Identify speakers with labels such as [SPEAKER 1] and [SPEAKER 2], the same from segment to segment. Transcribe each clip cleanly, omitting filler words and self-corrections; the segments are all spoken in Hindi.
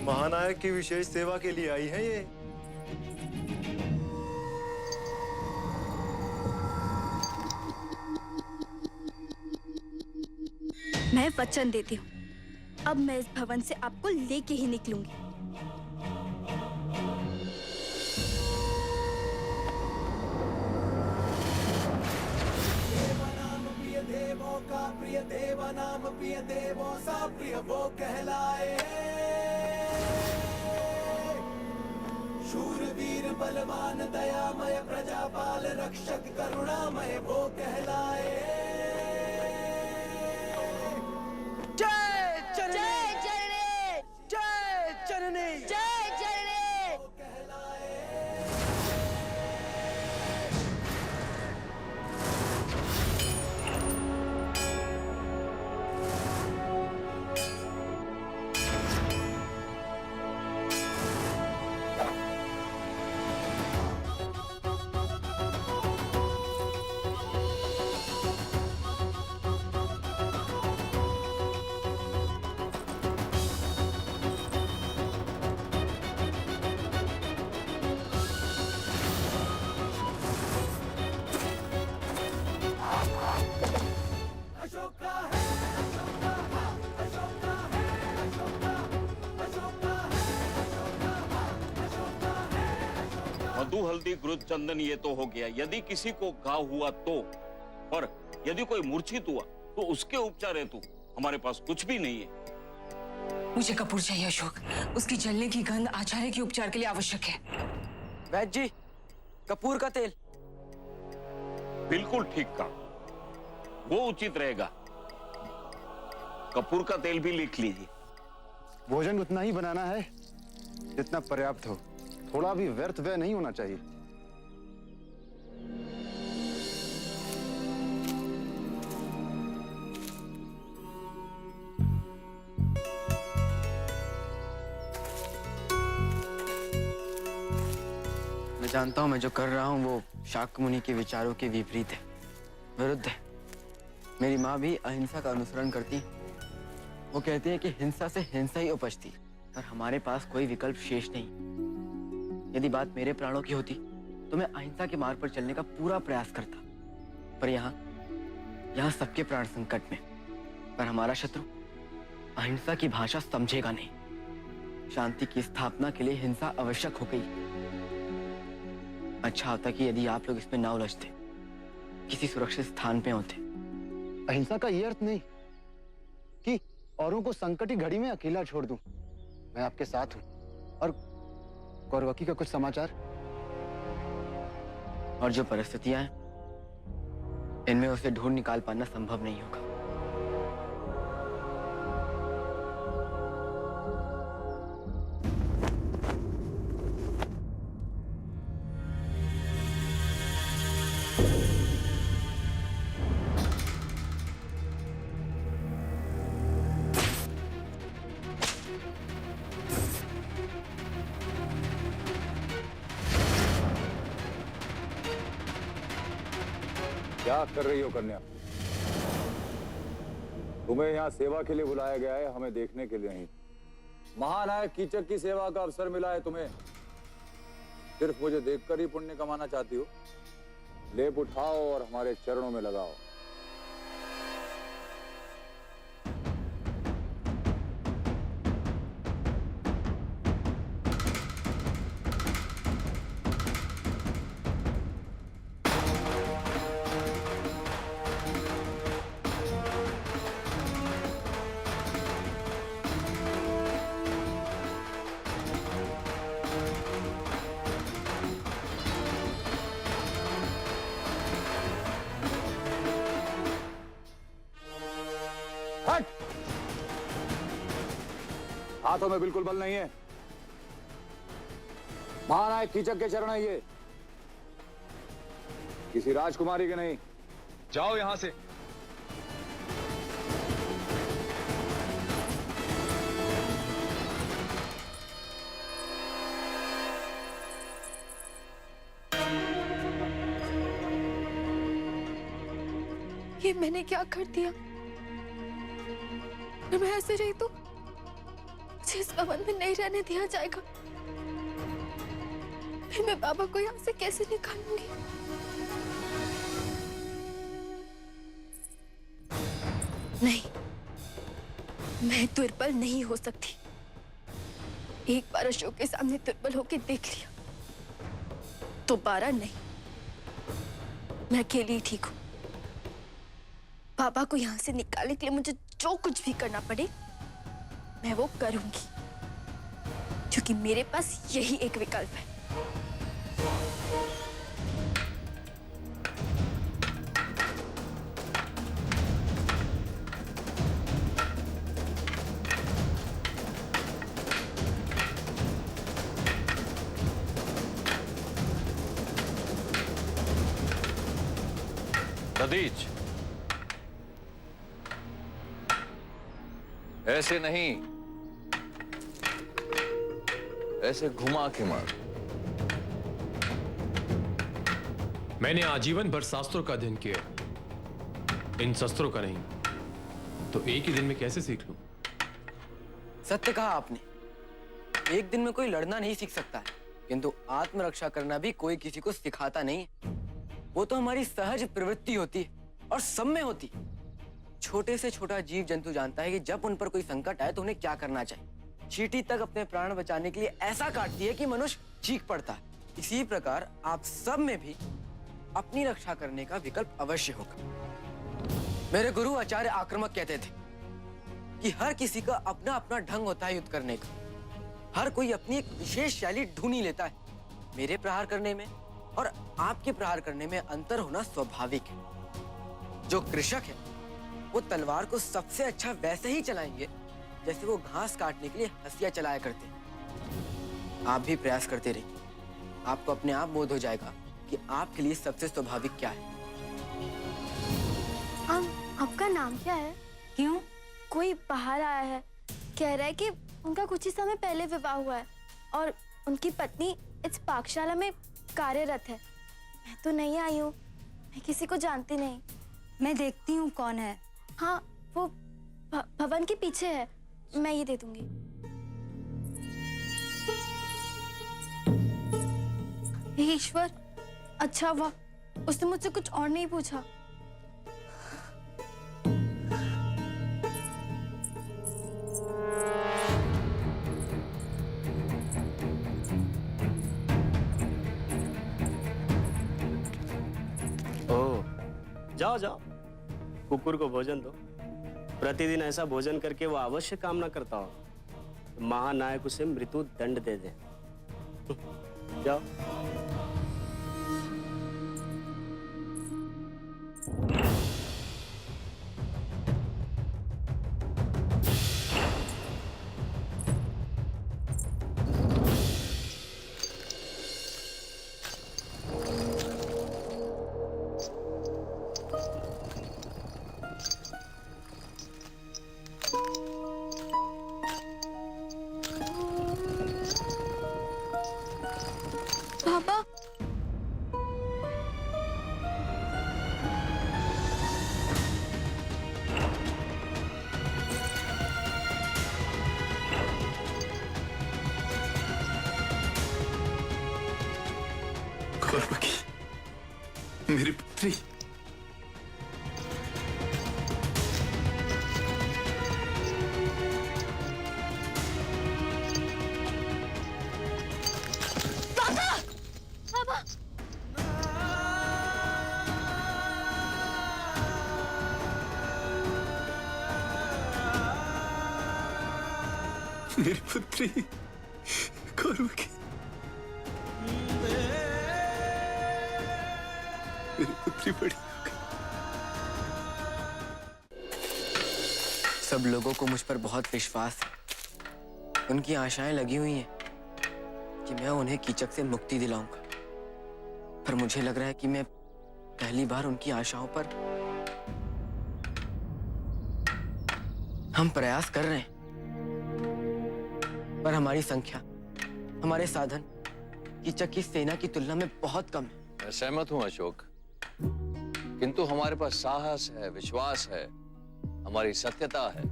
[SPEAKER 1] महानायक की विशेष सेवा के लिए आई है ये।
[SPEAKER 2] मैं वचन देती हूँ, अब मैं इस भवन से आपको लेके ही निकलूंगी।
[SPEAKER 3] देवों का प्रिय देव नाम प्रिय देवों सा प्रिय वो कहलाए। शूरवीर बलवान दयामय प्रजापाल रक्षक करुणामय वो कहलाए।
[SPEAKER 4] जय जननी, जय जननी, जय जननी।
[SPEAKER 3] वो कहलाए। अशोका है, अशोका है, अशोका है, अशोका, अशोका है, अशोका, अशोका है।
[SPEAKER 5] मधु हल्दी गुरुद चंदन ये तो हो गया, यदि किसी को घाव हुआ तो, और यदि कोई मूर्छित हुआ तो उसके उपचार हेतु हमारे पास कुछ भी नहीं है।
[SPEAKER 6] मुझे कपूर चाहिए अशोक, उसकी जलने की गंध आचार्य के उपचार के लिए आवश्यक है।
[SPEAKER 4] वैद्य जी, कपूर का तेल।
[SPEAKER 5] बिल्कुल ठीक कहा, वो उचित रहेगा। कपूर का तेल भी लिख लीजिए।
[SPEAKER 7] भोजन उतना ही बनाना है जितना पर्याप्त हो, थोड़ा भी व्यर्थ व्यय नहीं होना चाहिए।
[SPEAKER 4] मैं जानता हूं मैं जो कर रहा हूं वो शाक्य मुनि के विचारों के विपरीत है, विरुद्ध है। मेरी माँ भी अहिंसा का अनुसरण करती है। वो कहती है कि हिंसा से हिंसा ही उपजती, पर हमारे पास कोई विकल्प शेष नहीं। यदि बात मेरे प्राणों की होती तो मैं अहिंसा के मार्ग पर चलने का पूरा प्रयास करता, पर यहाँ सबके प्राण संकट में। पर हमारा शत्रु अहिंसा की भाषा समझेगा नहीं। शांति की स्थापना के लिए हिंसा आवश्यक हो गई। अच्छा होता कि यदि आप लोग इसमें ना उलझते, किसी सुरक्षित स्थान पे होते।
[SPEAKER 7] अहिंसा का ये अर्थ नहीं कि औरों को संकट की घड़ी में अकेला छोड़ दूं। मैं आपके साथ हूं। और कौरवकी का कुछ समाचार?
[SPEAKER 4] और जो परिस्थितियां हैं, इनमें उसे ढूंढ निकाल पाना संभव नहीं होगा।
[SPEAKER 8] क्या कर रही हो कन्या? तुम्हें यहाँ सेवा के लिए बुलाया गया है, हमें देखने के लिए नहीं। महानायक कीचक की सेवा का अवसर मिला है तुम्हें, सिर्फ मुझे देखकर ही पुण्य कमाना चाहती हो? लेप उठाओ और हमारे चरणों में लगाओ। हट! हाथों में बिल्कुल बल नहीं है। महानायक कीचक के चरण है ये, किसी राजकुमारी के नहीं।
[SPEAKER 9] जाओ यहां से।
[SPEAKER 2] ये मैंने क्या कर दिया? अगर मैं ऐसे रही तो मुझे इस भवन में नहीं रहने दिया जाएगा। फिर मैं बाबा को यहाँ से कैसे निकालूंगी? नहीं, मैं दुर्बल नहीं हो सकती। एक बार अशोक के सामने दुर्बल होके देख लिया, दोबारा नहीं। मैं अकेली ठीक हूँ। बाबा को यहाँ से निकालने के लिए मुझे जो कुछ भी करना पड़े मैं वो करूंगी, क्योंकि मेरे पास यही एक विकल्प है।
[SPEAKER 8] दधीच, ऐसे नहीं, ऐसे घुमा के मार।
[SPEAKER 9] मैंने आजीवन भर शास्त्रों का अध्ययन किया, इन शस्त्रों का नहीं। तो एक ही दिन में कैसे सीख लूं?
[SPEAKER 4] सत्य कहा आपने। एक दिन में कोई लड़ना नहीं सीख सकता है, किंतु आत्मरक्षा करना भी कोई किसी को सिखाता नहीं है। वो तो हमारी सहज प्रवृत्ति होती है और सब में होती है। छोटे से छोटा जीव जंतु जानता है कि जब उन पर कोई संकट आए तो उन्हें क्या करना चाहिए। चींटी तक अपने प्राण बचाने के लिए ऐसा काटती है कि मनुष्य चीख पड़ता है। इसी प्रकार आप सब में भी अपनी रक्षा करने का विकल्प अवश्य होगा। मेरे गुरु आचार्य आक्रमक कहते थे कि हर किसी का अपना अपना ढंग होता है युद्ध करने का। हर कोई अपनी एक विशेष शैली ढूंढ ही लेता है। मेरे प्रहार करने में और आपके प्रहार करने में अंतर होना स्वाभाविक है। जो कृषक है वो तलवार को सबसे अच्छा वैसे ही चलाएंगे जैसे वो घास काटने के लिए हंसिया चलाया करते हैं। आप भी प्रयास करते रहिए, आपको अपने आप बोध हो जाएगा कि आपके लिए सबसे स्वाभाविक क्या है।
[SPEAKER 2] आपका नाम क्या है?
[SPEAKER 6] क्यों?
[SPEAKER 2] कोई बाहर आया है, कह रहा है कि उनका कुछ ही समय पहले विवाह हुआ है और उनकी पत्नी इस पाकशाला में कार्यरत है। मैं तो नहीं आई हूँ, मैं किसी को जानती नहीं।
[SPEAKER 6] मैं देखती हूँ कौन है।
[SPEAKER 2] हाँ, वो भवन के पीछे है, मैं ये दे दूंगी। हे ईश्वर, अच्छा हुआ उसने मुझसे कुछ और नहीं पूछा।
[SPEAKER 10] जाओ जाओ, कुकुर को भोजन दो। प्रतिदिन ऐसा भोजन करके वो अवश्य कामना करता हो। महानायक उसे मृत्यु दंड दे दे। जाओ।
[SPEAKER 2] पापा,
[SPEAKER 1] कौरवकी, मेरी पुत्री। मेरी पुत्री कौरवकी, मेरी पुत्री बड़ी हो गई।
[SPEAKER 4] सब लोगों को मुझ पर बहुत विश्वास है। उनकी आशाएं लगी हुई हैं कि मैं उन्हें कीचक से मुक्ति दिलाऊंगा, पर मुझे लग रहा है कि मैं पहली बार उनकी आशाओं पर हम प्रयास कर रहे हैं, पर हमारी संख्या, हमारे साधन कीचक की सेना की तुलना में बहुत कम है।
[SPEAKER 8] मैं सहमत हूं अशोक, किंतु हमारे पास साहस है, विश्वास है, हमारी सत्यता है।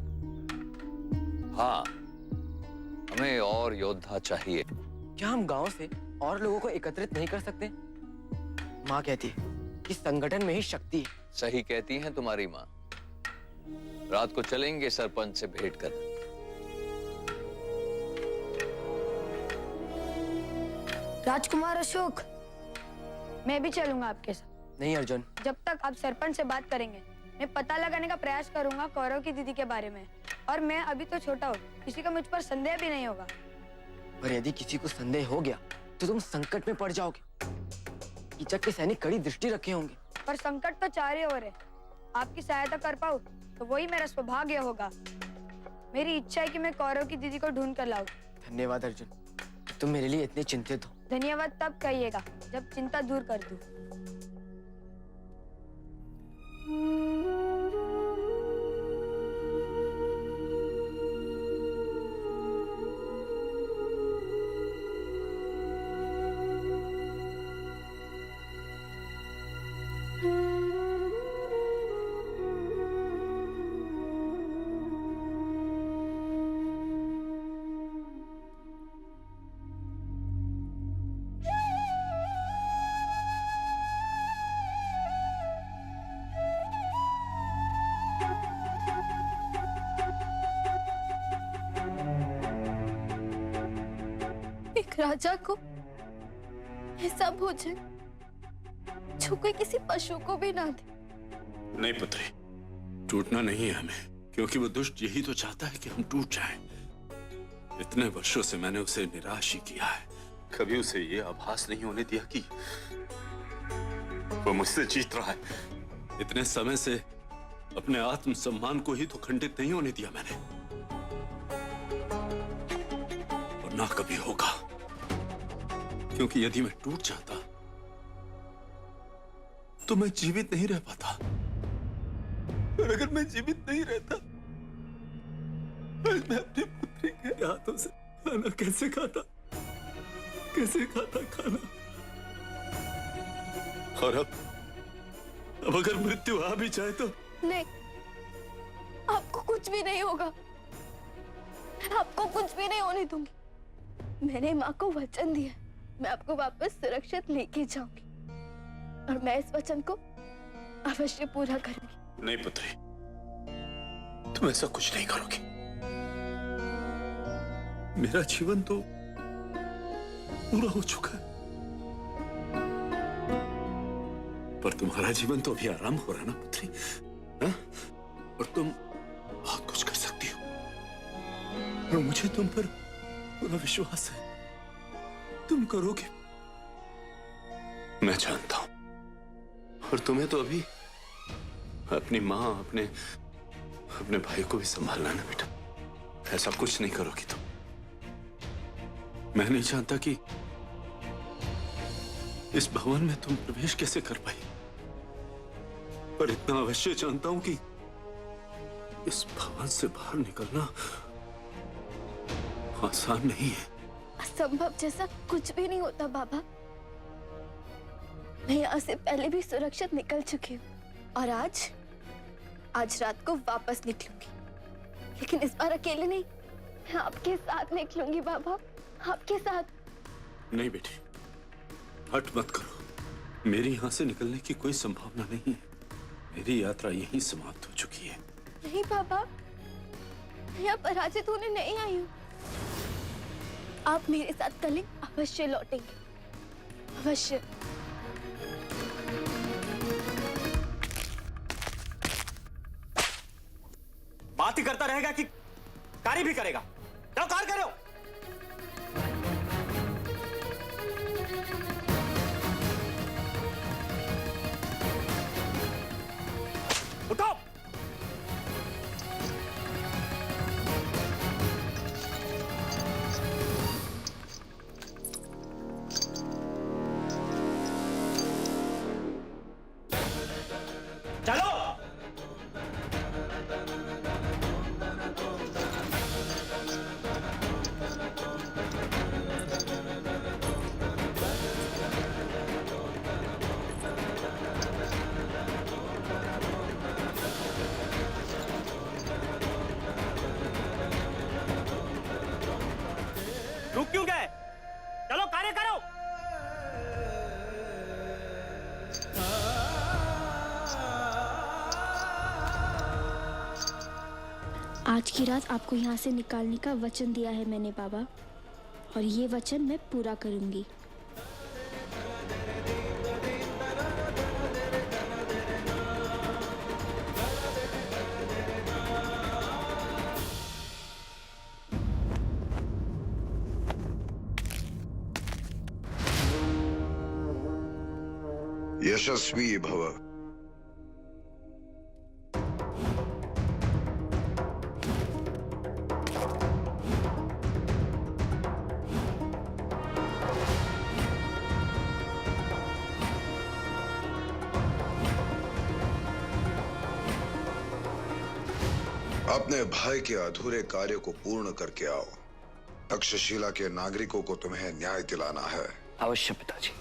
[SPEAKER 8] हाँ,
[SPEAKER 11] हमें और योद्धा चाहिए।
[SPEAKER 4] क्या हम गांव से और लोगों को एकत्रित नहीं कर सकते? माँ कहती है कि संगठन में ही शक्ति है।
[SPEAKER 11] सही कहती हैं तुम्हारी माँ। रात को चलेंगे सरपंच से भेंट कर।
[SPEAKER 12] राजकुमार अशोक, मैं भी चलूंगा आपके साथ।
[SPEAKER 4] नहीं अर्जुन,
[SPEAKER 12] जब तक आप सरपंच से बात करेंगे मैं पता लगाने का प्रयास करूंगा कौरव की दीदी के बारे में। और मैं अभी तो छोटा हूँ, किसी का मुझ पर संदेह भी नहीं होगा।
[SPEAKER 4] पर यदि किसी को संदेह हो गया तो तुम संकट में पड़ जाओगे। कीचक के सैनिक कड़ी दृष्टि रखे होंगे।
[SPEAKER 12] पर संकट तो चारे ओर है। आपकी सहायता कर पाऊँ तो वही मेरा सौभाग्य होगा। मेरी इच्छा है कि मैं कौरव की दीदी को ढूंढ कर लाऊं।
[SPEAKER 4] धन्यवाद अर्जुन, तुम मेरे लिए इतने चिंतित हो।
[SPEAKER 12] धन्यवाद तब कहिएगा जब चिंता दूर कर दूं।
[SPEAKER 2] एक राजा को ऐसा भोजन जो कोई किसी पशु को भी ना दे।
[SPEAKER 1] नहीं पुत्री, टूटना नहीं है हमें, क्योंकि वो दुष्ट यही तो चाहता है कि हम टूट जाएं। इतने वर्षों से मैंने उसे निराश ही किया है। कभी उसे ये आभास नहीं होने दिया कि वो मुझसे जीत रहा है। इतने समय से अपने आत्मसम्मान को ही तो खंडित नहीं होने दिया मैंने, और ना कभी होगा। क्योंकि यदि मैं टूट जाता तो मैं जीवित नहीं रह पाता, और अगर मैं जीवित नहीं रहता आज मैं अपनी पुत्री के हाथों से खाना कैसे खाता खाना। और अब अगर मृत्यु आ भी जाए तो
[SPEAKER 2] नहीं, आपको कुछ भी नहीं होगा। आपको कुछ भी नहीं होने दूंगी। मैंने माँ को वचन दिया, मैं आपको वापस सुरक्षित लेके जाऊंगी, और मैं इस वचन को अवश्य पूरा करूंगी।
[SPEAKER 1] नहीं पुत्री, तुम ऐसा कुछ नहीं करोगी। मेरा जीवन तो पूरा हो चुका है, पर तुम्हारा जीवन तो अभी आराम हो रहा है ना पुत्री, हा? और तुम बहुत कुछ कर सकती हो, और मुझे तुम पर पूरा विश्वास है। तुम करोगे, मैं जानता हूं। और तुम्हें तो अभी अपनी माँ, अपने भाई को भी संभालना है बेटा। ऐसा कुछ नहीं करोगी तुम। मैं नहीं जानता कि इस भवन में तुम प्रवेश कैसे कर पाई, पर इतना अवश्य जानता हूं कि इस भवन से बाहर निकलना आसान नहीं है।
[SPEAKER 2] असंभव जैसा कुछ भी नहीं होता बाबा। मैं यहाँ से पहले भी सुरक्षित निकल चुकी हूँ, और आज रात को वापस निकलूंगी। लेकिन इस बार अकेले नहीं, मैं आपके साथ निकलूंगी बाबा, आपके साथ।
[SPEAKER 1] नहीं बेटी, हट मत करो। मेरी यहाँ से निकलने की कोई संभावना नहीं है। मेरी यात्रा यहीं समाप्त हो चुकी है।
[SPEAKER 2] नहीं बाबा, मैं यहाँ पराजित होने नहीं आई हूँ। आप मेरे साथ कल अवश्य लौटेंगे, अवश्य।
[SPEAKER 10] बात ही करता रहेगा कि कार्य भी करेगा? जाओ कार्य करो। उठो। चलो।
[SPEAKER 2] आज की रात आपको यहाँ से निकालने का वचन दिया है मैंने बाबा, और ये वचन मैं पूरा करूंगी।
[SPEAKER 13] यशस्वी भव। अपने भाई के अधूरे कार्य को पूर्ण करके आओ। तक्षशिला के नागरिकों को तुम्हें न्याय दिलाना है।
[SPEAKER 4] अवश्य पिताजी।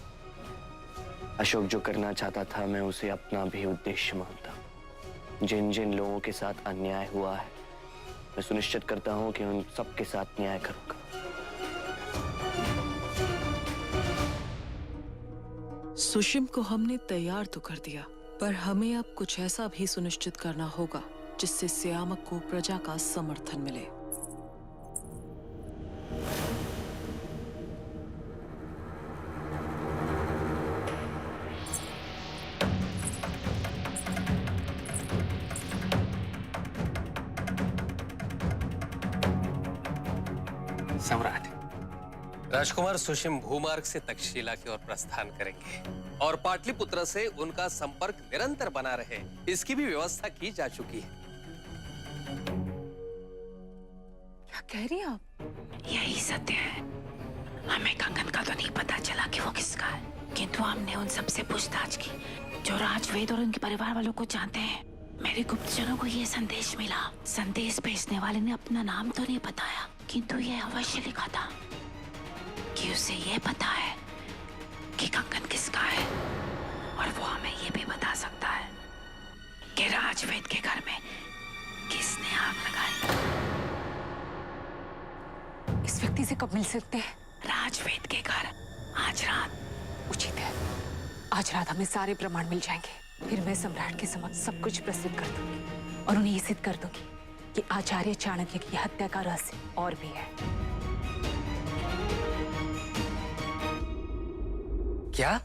[SPEAKER 4] अशोक जो करना चाहता था मैं उसे अपना भी उद्देश्य मानता हूँ। जिन जिन लोगों के साथ अन्याय हुआ है मैं सुनिश्चित करता हूँ कि उन सबके साथ न्याय करूंगा।
[SPEAKER 6] सुशिम को हमने तैयार तो कर दिया, पर हमें अब कुछ ऐसा भी सुनिश्चित करना होगा जिससे श्यामक को प्रजा का समर्थन मिले।
[SPEAKER 14] सम्राट, राजकुमार सुशिम भूमार्ग से तक्षशिला की ओर प्रस्थान करेंगे और पाटलिपुत्र से उनका संपर्क निरंतर बना रहे, इसकी भी व्यवस्था की जा चुकी है।
[SPEAKER 6] क्या कह रही हैं आप?
[SPEAKER 15] यही सत्य है। हमें कंगन का तो नहीं पता चला कि वो किसका है, किंतु हमने उन सबसे पूछताछ की जो राजवेद और उनके परिवार वालों को जानते हैं। मेरे गुप्तचरों को ये संदेश मिला। संदेश भेजने वाले ने अपना नाम तो नहीं बताया, किंतु ये अवश्य लिखा था कि उसे ये पता है कि कंगन किसका है, और वो हमें ये भी बता सकता है कि राजवेद के घर में किसने आग लगाई।
[SPEAKER 6] इस व्यक्ति से कब मिल सकते हैं?
[SPEAKER 15] राजवेद के घर आज रात।
[SPEAKER 6] उचित है, आज रात हमें सारे प्रमाण मिल जाएंगे। फिर मैं सम्राट के समक्ष सब कुछ प्रस्तुत कर दूंगी और उन्हें ये सिद्ध कर दूंगी कि आचार्य चाणक्य की हत्या का रहस्य और भी है।
[SPEAKER 14] क्या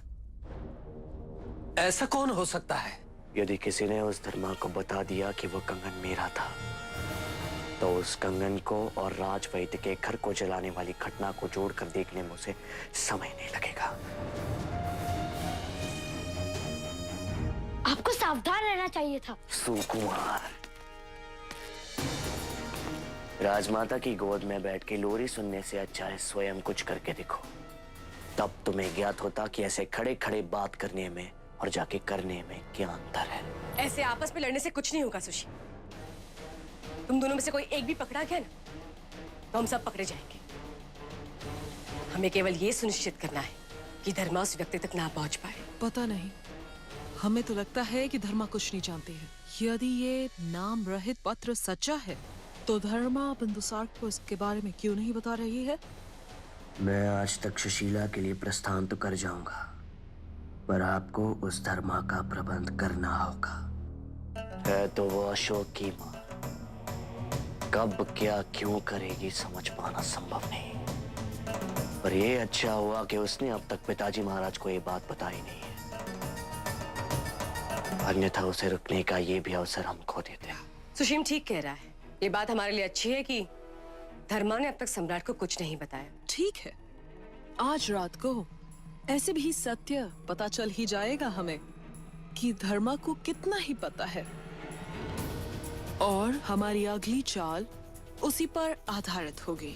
[SPEAKER 14] ऐसा कौन हो सकता है?
[SPEAKER 4] यदि किसी ने उस धर्मा को बता दिया कि वो कंगन मेरा था, तो उस कंगन को और राजवैद्य के घर को जलाने वाली घटना को जोड़कर देखने में उसे समय नहीं लगेगा।
[SPEAKER 2] आपको सावधान रहना चाहिए था।
[SPEAKER 4] सुकुमार, राजमाता की गोद में बैठ के लोरी सुनने से अच्छा है स्वयं कुछ करके दिखो। तब तुम्हें ज्ञात होता कि ऐसे खड़े खड़े बात करने में और जाके करने में क्या अंतर है।
[SPEAKER 6] ऐसे आपस में लड़ने से कुछ नहीं होगा सुशी। तुम दोनों में से कोई एक भी पकड़ा गया ना, तो हम सब पकड़े जाएंगे। हमें केवल ये सुनिश्चित करना है कि धर्मा उस व्यक्ति तक ना पहुंच पाए।
[SPEAKER 16] पता नहीं, हमें तो लगता है कि धर्मा कुछ नहीं जानती है। यदि ये नाम रहित पत्र सच्चा है, तो धर्मा बिंदुसार को इसके बारे में क्यों नहीं बता रही है?
[SPEAKER 4] मैं आज तक्षशिला के लिए प्रस्थान तो कर जाऊंगा, पर आपको उस धर्मा का प्रबंध करना होगा। है तो वो अशोक की माँ, कब क्या क्यों करेगी समझ पाना संभव नहीं। पर ये अच्छा हुआ कि उसने अब तक पिताजी महाराज को ये बात बताई नहीं है, अन्यथा उसे रुकने का ये भी अवसर हम खो देते हैं।
[SPEAKER 6] सुशीम ठीक कह रहा है। ये बात हमारे लिए अच्छी है कि धर्मा ने अब तक सम्राट को कुछ नहीं बताया।
[SPEAKER 16] ठीक है, आज रात को ऐसे भी सत्य पता चल ही जाएगा हमें कि धर्मा को कितना ही पता है, और हमारी अगली चाल उसी पर आधारित होगी।